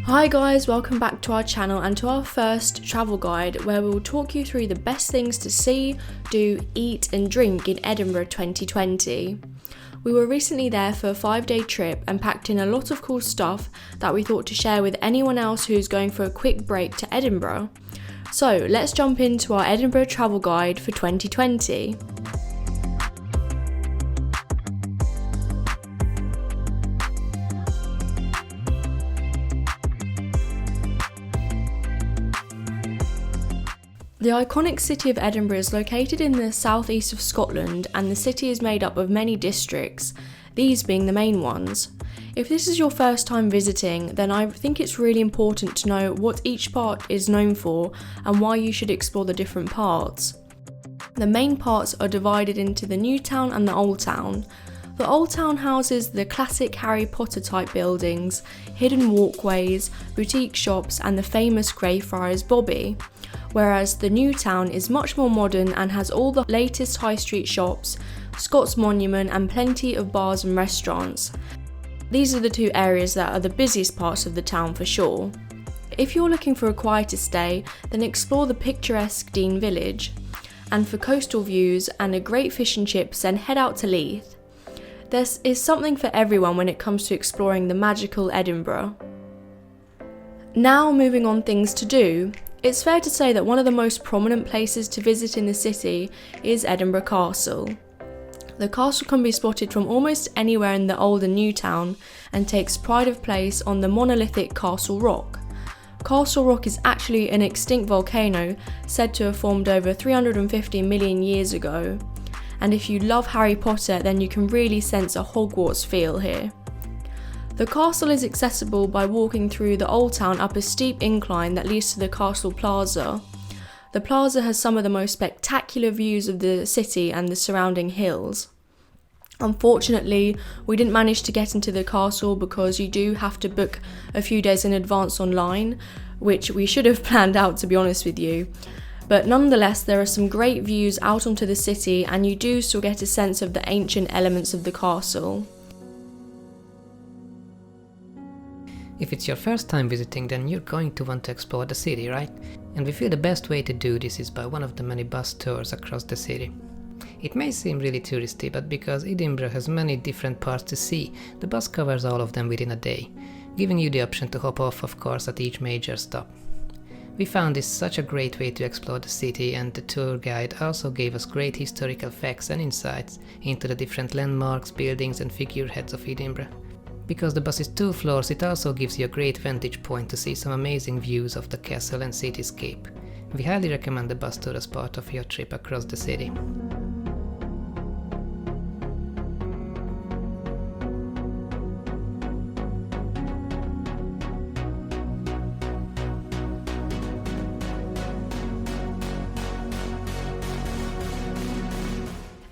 Hi guys, welcome back to our channel and to our first travel guide where we will talk you through the best things to see, do, eat and drink in Edinburgh 2020. We were recently there for a 5-day trip and packed in a lot of cool stuff that we thought to share with anyone else who's going for a quick break to Edinburgh. So let's jump into our Edinburgh travel guide for 2020. The iconic city of Edinburgh is located in the southeast of Scotland, and the city is made up of many districts, these being the main ones. If this is your first time visiting, then I think it's really important to know what each part is known for and why you should explore the different parts. The main parts are divided into the New Town and the Old Town. The Old Town houses the classic Harry Potter type buildings, hidden walkways, boutique shops and the famous Greyfriars Bobby. Whereas the New Town is much more modern and has all the latest high street shops, Scots Monument and plenty of bars and restaurants. These are the two areas that are the busiest parts of the town for sure. If you're looking for a quieter stay, then explore the picturesque Dean Village. And for coastal views and a great fish and chips, then head out to Leith. There is something for everyone when it comes to exploring the magical Edinburgh. Now moving on things to do. It's fair to say that one of the most prominent places to visit in the city is Edinburgh Castle. The castle can be spotted from almost anywhere in the old and new town and takes pride of place on the monolithic Castle Rock. Castle Rock is actually an extinct volcano said to have formed over 350 million years ago. And if you love Harry Potter, then you can really sense a Hogwarts feel here. The castle is accessible by walking through the Old Town up a steep incline that leads to the Castle Plaza. The plaza has some of the most spectacular views of the city and the surrounding hills. Unfortunately, we didn't manage to get into the castle because you do have to book a few days in advance online, which we should have planned out, to be honest with you. But nonetheless, there are some great views out onto the city and you do still get a sense of the ancient elements of the castle. If it's your first time visiting, then you're going to want to explore the city, right? And we feel the best way to do this is by one of the many bus tours across the city. It may seem really touristy, but because Edinburgh has many different parts to see, the bus covers all of them within a day, giving you the option to hop off, of course, at each major stop. We found this such a great way to explore the city, and the tour guide also gave us great historical facts and insights into the different landmarks, buildings and figureheads of Edinburgh. Because the bus is 2 floors, it also gives you a great vantage point to see some amazing views of the castle and cityscape. We highly recommend the bus tour as part of your trip across the city.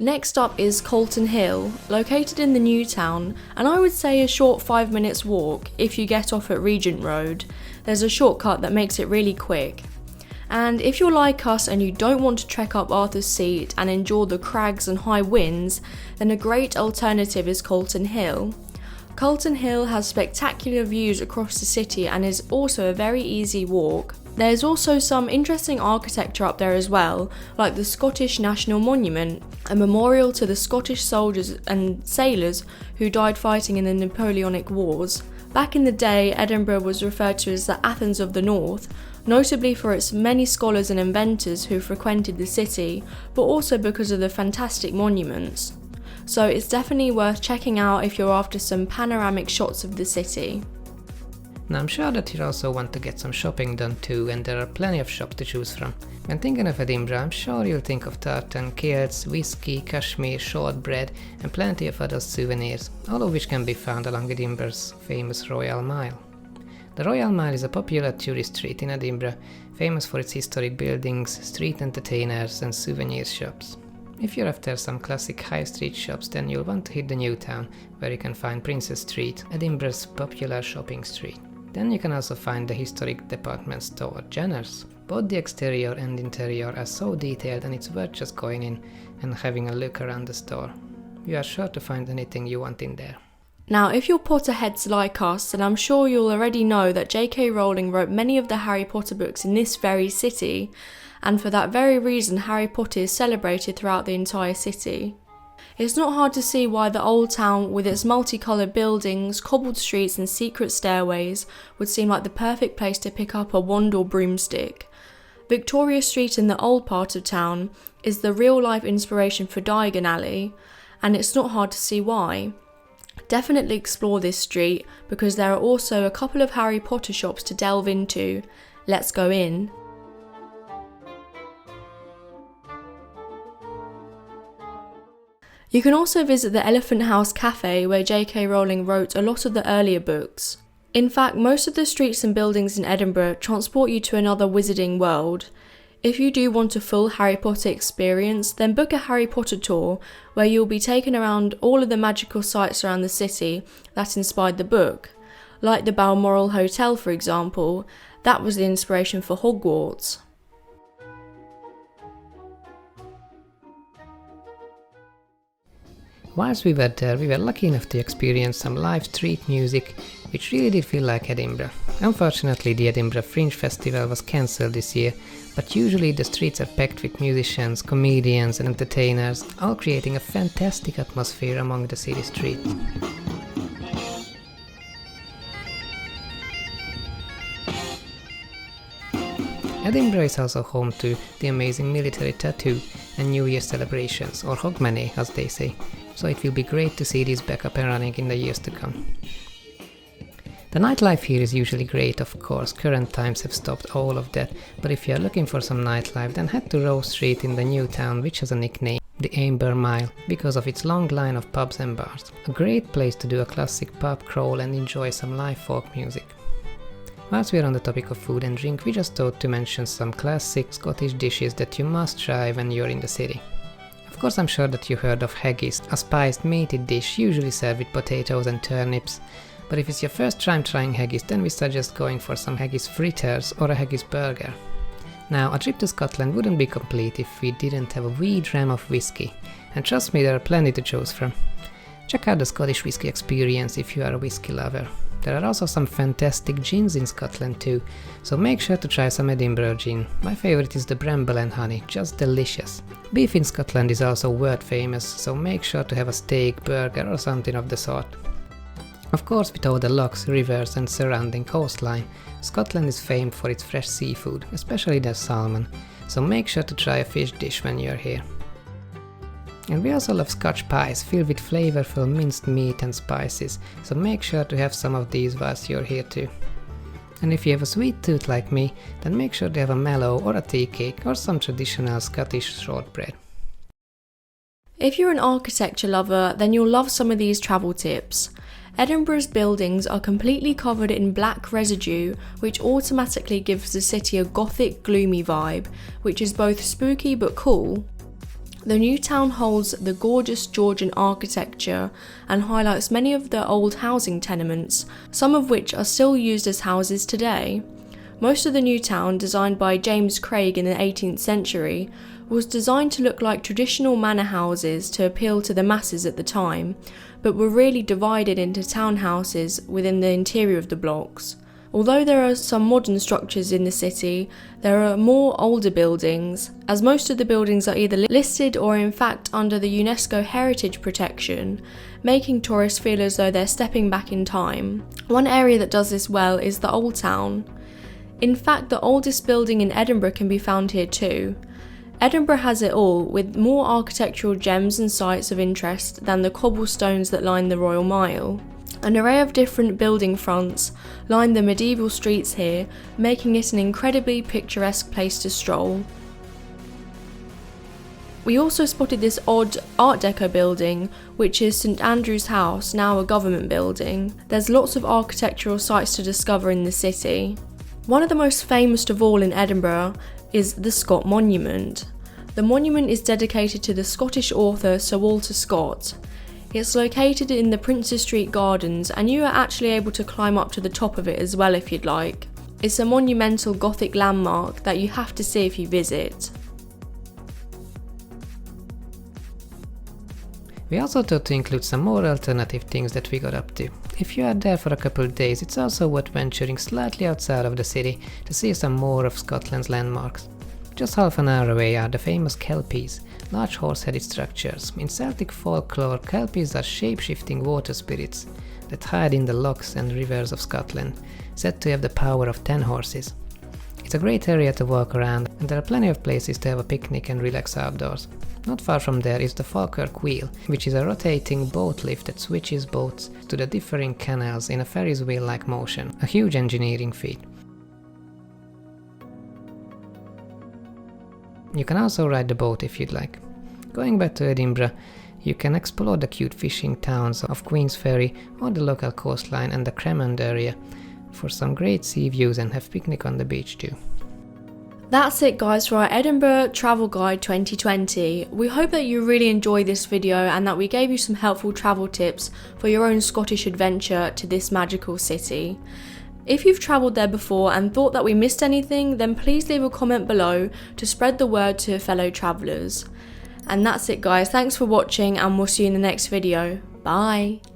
Next up is CALTON Hill, located in the New Town, and I would say a short 5 minutes walk if you get off at Regent Road. There's a shortcut that makes it really quick. And if you're like us and you don't want to trek up Arthur's Seat and endure the crags and high winds, then a great alternative is CALTON Hill. CALTON Hill has spectacular views across the city and is also a very easy walk. There's also some interesting architecture up there as well, like the Scottish National Monument, a memorial to the Scottish soldiers and sailors who died fighting in the Napoleonic Wars. Back in the day, Edinburgh was referred to as the Athens of the North, notably for its many scholars and inventors who frequented the city, but also because of the fantastic monuments. So it's definitely worth checking out if you're after some panoramic shots of the city. Now I'm sure that you also want to get some shopping done too, and there are plenty of shops to choose from. When thinking of Edinburgh, I'm sure you'll think of tartan, kilts, whiskey, cashmere, shortbread and plenty of other souvenirs, all of which can be found along Edinburgh's famous Royal Mile. The Royal Mile is a popular tourist street in Edinburgh, famous for its historic buildings, street entertainers and souvenir shops. If you're after some classic high street shops, then you'll want to hit the New Town, where you can find Princess Street, Edinburgh's popular shopping street. Then you can also find the historic department store Jenner's. Both the exterior and interior are so detailed and it's worth just going in and having a look around the store. You are sure to find anything you want in there. Now, if you're Potterheads like us, then I'm sure you'll already know that J.K. Rowling wrote many of the Harry Potter books in this very city, and for that very reason Harry Potter is celebrated throughout the entire city. It's not hard to see why the old town, with its multicoloured buildings, cobbled streets and secret stairways, would seem like the perfect place to pick up a wand or broomstick. Victoria Street in the old part of town is the real-life inspiration for Diagon Alley, and it's not hard to see why. Definitely explore this street, because there are also a couple of Harry Potter shops to delve into. Let's go in. You can also visit the Elephant House Cafe, where J.K. Rowling wrote a lot of the earlier books. In fact, most of the streets and buildings in Edinburgh transport you to another wizarding world. If you do want a full Harry Potter experience, then book a Harry Potter tour where you'll be taken around all of the magical sites around the city that inspired the book. Like the Balmoral Hotel, for example, that was the inspiration for Hogwarts. Whilst we were there, we were lucky enough to experience some live street music, which really did feel like Edinburgh. Unfortunately, the Edinburgh Fringe Festival was cancelled this year, but usually the streets are packed with musicians, comedians and entertainers, all creating a fantastic atmosphere among the city streets. Edinburgh is also home to the amazing military tattoo and New Year celebrations, or Hogmanay as they say, so it will be great to see these back up and running in the years to come. The nightlife here is usually great, of course, current times have stopped all of that, but if you are looking for some nightlife, then head to Rose Street in the new town, which has a nickname, the Amber Mile, because of its long line of pubs and bars. A great place to do a classic pub crawl and enjoy some live folk music. Whilst we are on the topic of food and drink, we just thought to mention some classic Scottish dishes that you must try when you're in the city. Of course, I'm sure that you heard of haggis, a spiced meaty dish usually served with potatoes and turnips. But if it's your first time trying haggis, then we suggest going for some haggis fritters or a haggis burger. Now, a trip to Scotland wouldn't be complete if we didn't have a wee dram of whiskey, and trust me, there are plenty to choose from. Check out the Scottish Whisky Experience if you are a whisky lover. There are also some fantastic gins in Scotland too, so make sure to try some Edinburgh gin. My favourite is the Bramble and Honey, just delicious. Beef in Scotland is also world famous, so make sure to have a steak, burger or something of the sort. Of course, with all the lochs, rivers and surrounding coastline, Scotland is famed for its fresh seafood, especially their salmon, so make sure to try a fish dish when you're here. And we also love Scotch pies filled with flavorful minced meat and spices, so make sure to have some of these whilst you're here too. And if you have a sweet tooth like me, then make sure to have a mallow or a tea cake or some traditional Scottish shortbread. If you're an architecture lover, then you'll love some of these travel tips. Edinburgh's buildings are completely covered in black residue, which automatically gives the city a gothic, gloomy vibe, which is both spooky but cool. The new town holds the gorgeous Georgian architecture and highlights many of the old housing tenements, some of which are still used as houses today. Most of the new town, designed by James Craig in the 18th century, was designed to look like traditional manor houses to appeal to the masses at the time, but were really divided into townhouses within the interior of the blocks. Although there are some modern structures in the city, there are more older buildings, as most of the buildings are either listed or in fact under the UNESCO heritage protection, making tourists feel as though they're stepping back in time. One area that does this well is the Old Town. In fact, the oldest building in Edinburgh can be found here too. Edinburgh has it all, with more architectural gems and sites of interest than the cobblestones that line the Royal Mile. An array of different building fronts line the medieval streets here, making it an incredibly picturesque place to stroll. We also spotted this odd Art Deco building, which is St Andrew's House, now a government building. There's lots of architectural sites to discover in the city. One of the most famous of all in Edinburgh is the Scott Monument. The monument is dedicated to the Scottish author Sir Walter Scott. It's located in the Princes Street Gardens, and you are actually able to climb up to the top of it as well if you'd like. It's a monumental Gothic landmark that you have to see if you visit. We also thought to include some more alternative things that we got up to. If you are there for a couple of days, it's also worth venturing slightly outside of the city to see some more of Scotland's landmarks. Just half an hour away are the famous KELPIES, large horse-headed structures. In Celtic folklore, KELPIES are shape-shifting water spirits that hide in the lochs and rivers of Scotland, said to have the power of 10 horses. It's a great area to walk around, and there are plenty of places to have a picnic and relax outdoors. Not far from there is the FALKIRK wheel, which is a rotating boat lift that switches boats to the differing canals in a Ferris wheel-like motion, a huge engineering feat. You can also ride the boat if you'd like. Going back to Edinburgh, you can explore the cute fishing towns of Queensferry or the local coastline and the Cremond area for some great sea views and have picnic on the beach too. That's it guys for our Edinburgh Travel Guide 2020. We hope that you really enjoyed this video and that we gave you some helpful travel tips for your own Scottish adventure to this magical city. If you've travelled there before and thought that we missed anything, then please leave a comment below to spread the word to fellow travellers. And that's it guys, thanks for watching and we'll see you in the next video. Bye!